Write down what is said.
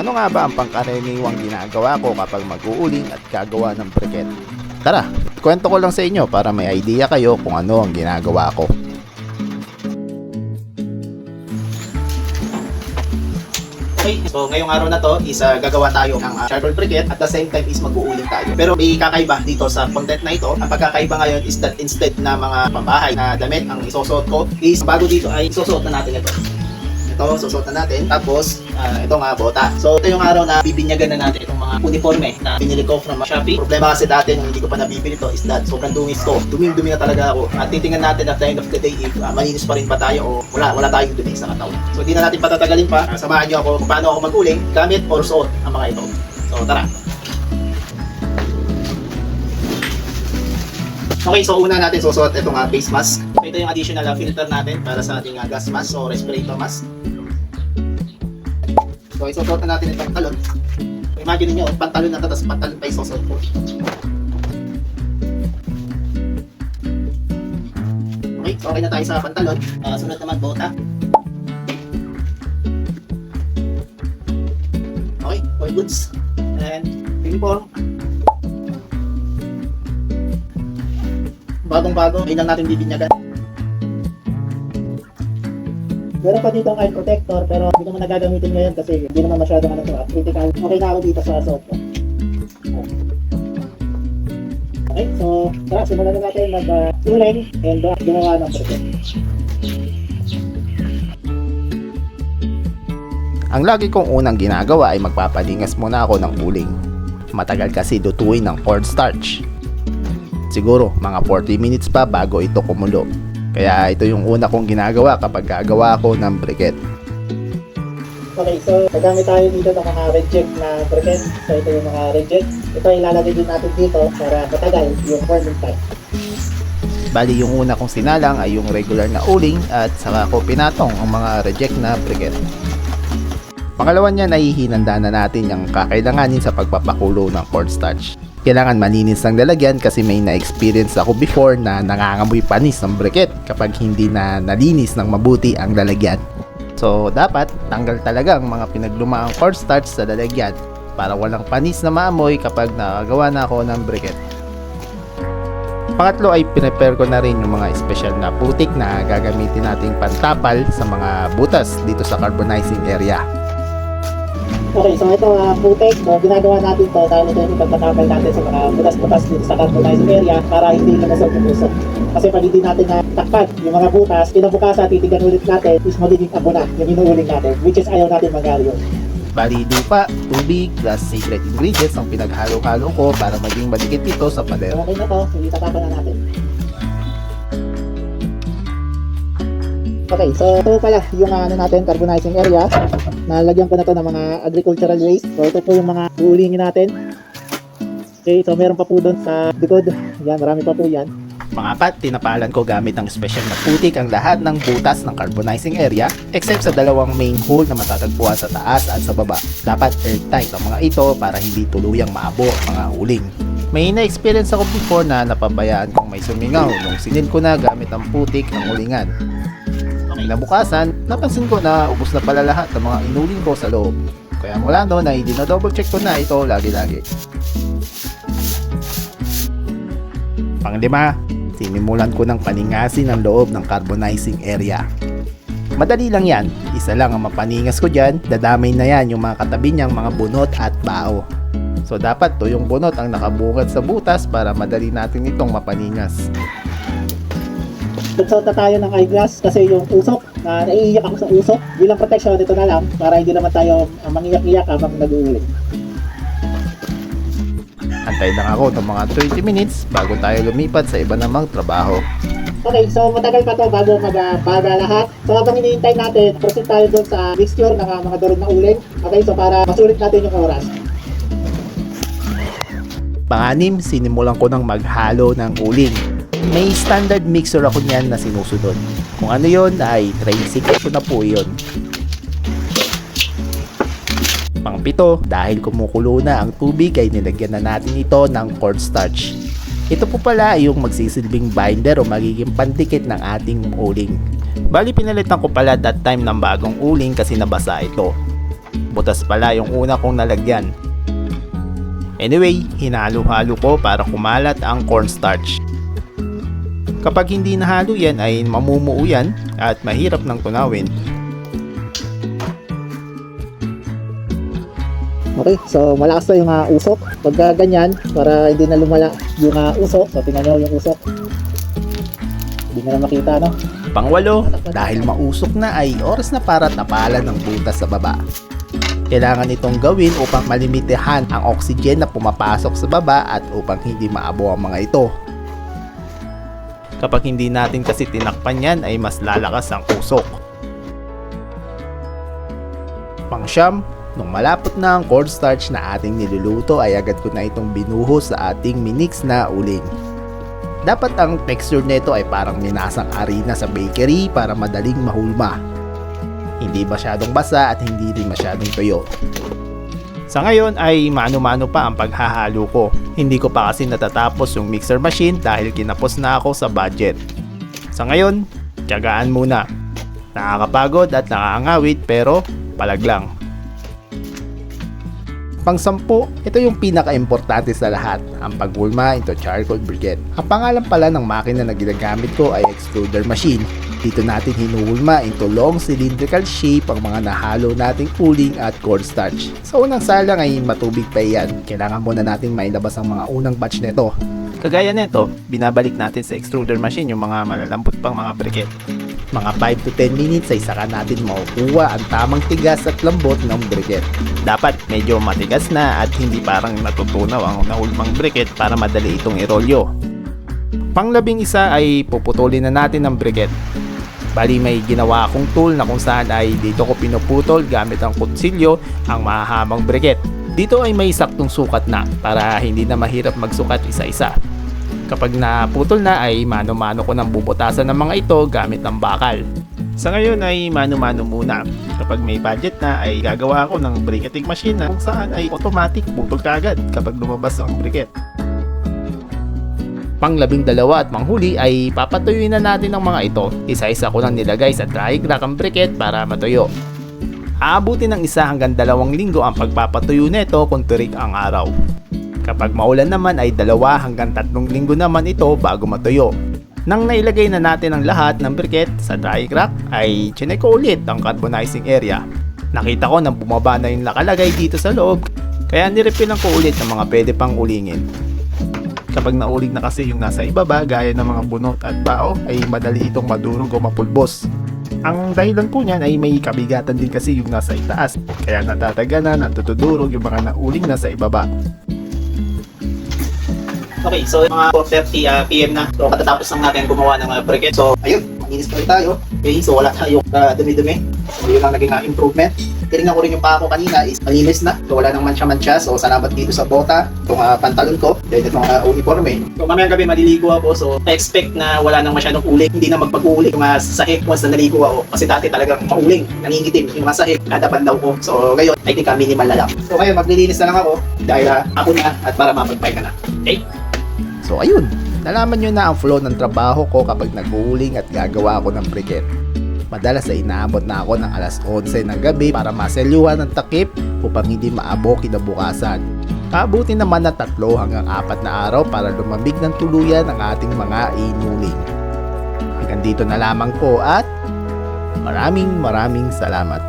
Ano nga ba ang pangkaraniwang ginagawa ko kapag mag-uuling at gagawa ng briquette? Tara, kwento ko lang sa inyo para may idea kayo kung ano ang ginagawa ko. Okay, so ngayong araw na to is gagawa tayo ng charcoal briquette at the same time is mag-uuling tayo. Pero may kakaiba dito sa content na ito. Ang pagkakaiba ngayon is that instead na mga pambahay na damit ang isusuot ko is bago dito ay isusuot na natin ito. Ito, susuot na natin. Tapos, ito nga bota. So, ito yung araw na bibinyagan na natin itong mga uniforme na binili ko from Shopee. Problema kasi dati nung hindi ko pa nabibili ito is that sobrang dungis ko. Duming-dumi na talaga ako. At titingnan natin at the end of the day if malinis pa rin ba tayo o wala tayong dumi sa katawan. So, hindi na natin patatagalin pa. Samahan nyo ako kung paano ako mag-uling gamit or suot ang mga ito. So, tara. Okay, so una natin susuot itong face mask. Ito yung additional filter natin para sa ating gas mask o respirator mask. So, isusuot na natin itong pantalon. Imagine niyo, pantalon na ito, tapos pantalon pa isusuot ko. Okay, so okay na tayo sa pantalon. Sunod naman, bota. Okay, all goods. And uniform. Bagong-bago, ayun lang natin bibinyagan. Meron pa dito ang eye protector pero hindi naman nagagamitin ngayon kasi hindi naman masyadong critical. Okay na ako dito sa suot ko. Okay, so tara, simulan na natin mag-uling and gumawa ng briquette. Ang lagi kong unang ginagawa ay magpapalingas muna ako ng uling. Matagal kasi lutuin ng cornstarch. Siguro mga 40 minutes pa bago ito kumulo. Kaya ito yung una kong ginagawa kapag gagawa ako ng briquette. Okay, so gagamit tayo dito ng mga reject na briquette. So ito yung mga reject. Ito ilalagay din natin dito para matagal yung forming time. Bali yung una kong sinalang ay yung regular na uling at saka ko pinatong ang mga reject na briquette. Pangalawa niyan ay hinanda na natin yung kakailanganin sa pagpapakulo ng cornstarch. Kailangan malinis ang lalagyan kasi may na-experience ako before na nangangamoy panis ng briquette kapag hindi na nalinis ng mabuti ang lalagyan. So dapat tanggal talaga ang mga pinaglumaang cornstarch sa lalagyan para walang panis na maamoy kapag nakagawa na ako ng briquette. Pangatlo ay prepare ko na rin yung mga special na putik na gagamitin nating pantapal sa mga butas dito sa carbonizing area. Okay, so ito putik, so ginagawa natin to dahil ito yung pagpatapal natin sa mga butas-butas dito sa carbonizing area para hindi lumusog yung usok. Kasi pag hindi natin takpan yung mga butas, kinabukasan titigan ulit natin is magiging abona yung inuuling natin, which is ayaw natin mangyari yun. Bali lupa, tubig, plus secret ingredients ang pinaghalo-halo ko para maging malikit ito sa pader. Okay na to, hindi tatapan na natin. Okay, so ito pala yung natin, carbonizing area. Nalagyan ko na to ng mga agricultural waste. So ito po yung mga uulingin natin. Okay, so meron pa po doon sa likod. Yan, marami pa po yan. Pangapat, tinapalan ko gamit ng special na putik ang lahat ng butas ng carbonizing area except sa dalawang main hole na matatagpuan sa taas at sa baba. Dapat airtight ang mga ito para hindi tuluyang maabo ang mga uling. May na-experience ako before na napabayaan kong may sumingaw nung sinil ko na gamit ang putik ng ulingan. Kinabukasan, napansin ko na ubos na pala lahat ng mga inuling ko sa loob. Kaya mula noon ay dinodouble check ko na ito lagi-lagi. Panglima, sinimulan ko ng paningasin ang loob ng carbonizing area. Madali lang yan, isa lang ang mapaningas ko dyan, dadamay na yan yung mga katabi niyang mga bunot at bao. So dapat to yung bunot ang nakabukad sa butas para madali natin itong mapaningas. Nagsuot na tayo ng eyeglass kasi yung usok, naiiyak ako sa usok. Bilang protection, ito na lang para hindi naman tayo mangiyak-iyak habang nag-uuling. Antay lang ako ng mga 20 minutes bago tayo lumipat sa iba namang trabaho. Okay, so matagal pa to bago magbaga lahat. So habang hinihintay natin, proceed tayo doon sa mixture ng mga durog na uling. Okay, so para masulit natin yung oras. Panganim, sinimulan ko ng maghalo ng uling. May standard mixer ako niyan na sinusunod. Kung ano yon ay basic ko na po yun. Pangpito, dahil kumukulo na ang tubig ay nilagyan na natin ito ng cornstarch. Ito po pala ay yung magsisilbing binder o magiging pandikit ng ating uling. Bali pinalitan ko pala that time ng bagong uling kasi nabasa ito. Butas pala yung una kong nalagyan. Anyway, hinalo-halo ko para kumalat ang cornstarch. Kapag hindi nahalo yan ay mamumuo yan at mahirap nang tunawin. Okay, so malakas pa yung usok. Pagka ganyan, para hindi na lumala yung usok. So tingnan nyo yung usok. Hindi na makita, no? Pangwalo, dahil mausok na ay oras na para tapalan ng butas sa baba. Kailangan itong gawin upang malimitahan ang oxygen na pumapasok sa baba at upang hindi maabo ang mga ito. Kapag hindi natin kasi tinakpan yan ay mas lalakas ang usok. Pangsyam, nung malapot na ang cornstarch na ating niluluto ay agad ko na itong binuhos sa ating minix na uling. Dapat ang texture nito ay parang minasang harina sa bakery para madaling mahulma. Hindi masyadong basa at hindi rin masyadong tuyo. Sa ngayon ay mano-mano pa ang paghahalo ko. Hindi ko pa kasi natatapos yung mixer machine dahil kinapos na ako sa budget. Sa ngayon, tiyagaan muna. Nakakapagod at nakakangawit pero palag lang. Pang-10, ito yung pinaka-importante sa lahat, ang paghulma into charcoal briquette. Ang pangalan pala ng makina na ginagamit ko ay extruder machine. Dito natin hinuhulma into long cylindrical shape ang mga nahalo nating uling at cornstarch. Sa unang salang ay matubig pa yan. Kailangan muna natin mailabas ang mga unang batch nito. Kagaya nito, binabalik natin sa extruder machine yung mga malalambot pang mga briquette. Mga 5 to 10 minutes ay saka natin makukuha ang tamang tigas at lambot ng briquette. Dapat medyo matigas na at hindi parang natutunaw ang nahulmang briquette para madali itong irolyo. Pang-11 ay puputulin na natin ang briquette. Bali may ginawa akong tool na kung saan ay dito ko pinuputol gamit ang kutsilyo ang mahahabang briquette. Dito ay may saktong sukat na para hindi na mahirap magsukat isa-isa. Kapag naputol na ay mano-mano ko nang bubutasan ng mga ito gamit ng bakal. Sa ngayon ay mano-mano muna. Kapag may budget na ay gagawa ako ng briquetting machine na kung saan ay automatic putol kagad kapag lumabas ang briquette. Pang-12 at manghuli ay papatuyuin na natin ang mga ito. Isa-isa ko lang nilagay sa drying rack ang briquette para matuyo. Aabutin ng 1 hanggang 2 linggo ang pagpapatuyo nito kung tirik ang araw. Kapag maulan naman ay 2 hanggang 3 linggo naman ito bago matuyo. Nang nailagay na natin ang lahat ng briquette sa drying rack ay chinek ko ulit ang carbonizing area. Nakita ko nang bumaba na yung nakalagay dito sa loob kaya nirefilan ko ulit ng mga pwede pang ulingin. Kapag naulig na kasi yung nasa ibaba gaya ng mga bunot at bao ay madali itong madurog o mapulbos. Ang dahilan po niyan ay may kabigatan din kasi yung nasa itaas kaya natataganan at tutudurog yung mga nauling nasa ibaba. Okay, so mga 4:30 PM na. So katatapos lang natin gumawa ng briquette. So ayun, maglinis pa rin tayo. Okay, so wala tayong dumi-dumi. So yun lang naging improvement. Tinignan ko rin yung paa ko kanina is malinis na. So wala nang mancha-mancha. So salamat dito sa bota, itong pantalon ko, dahil itong uniforme. So mamayang gabi maliligo ako. So expect na wala nang masyadong uling. Hindi na magpag-uuling yung sahig once na naligo ako. Kasi dati talagang mauling, nangingitim yung mga sahig kada bandaw ko. So ngayon, I think minimal na lang. So ngayon, maglilinis na lang ako dahil ako na at para mapagpahinga na. Okay? So ayun, nalaman nyo na ang flow ng trabaho ko kapag nag-uuling at gagawa ako ng briquette. Madalas ay inaabot na ako ng alas 11 ng gabi para maselyuhan ng takip upang hindi maabo kinabukasan. Paabutin naman na 3 hanggang 4 na araw para lumamig ng tuluyan ang ating mga inuling. Hanggang dito na lamang po at maraming salamat.